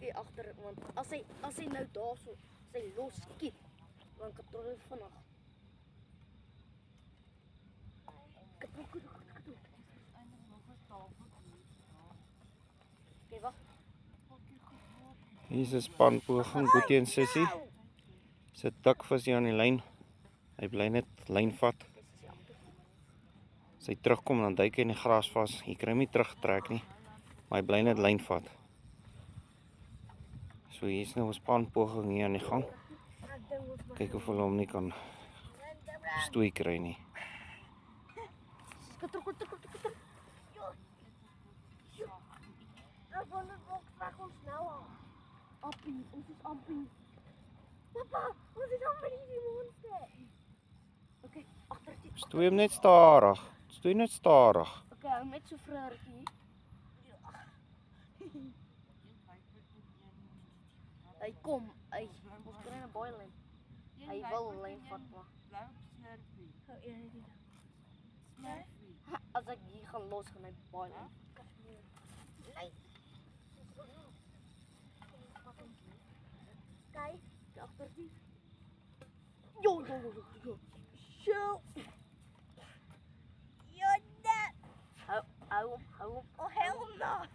bietjie agter, want as hy nou daarso sy los skiet, dan kan hy vinnig. Okay, wag. Hier is 'n spanpoging, Boetie en Sissie. Sit dikvis hier aan die lyn. Hy bly net lyn vat. As hy terugkom dan duik hy in die gras vas. Jy kry hom nie teruggetrek nie, maar hy bly net lyn vat. So hier is nou 'n spanpoging hier aan die gang. Kyk of hulle hom nie kan stoei kry nie. Skutter. Van die boks weg ons nou al. Appie, ons is Appie. Papa, ons is amper hier die monster. Okay, agter die. Stoei hom net stadig. Stoei net stadig. Okay, hou met so vruggie. Hy kom, ons kry 'n baie lyn. Hy wil lyn vat maar. As ek hier gaan los gaan hy baie lyn. Lyn. Kyk, agter die. Jo. Zo. Ja, net. Hou hom. Oh, helemaal.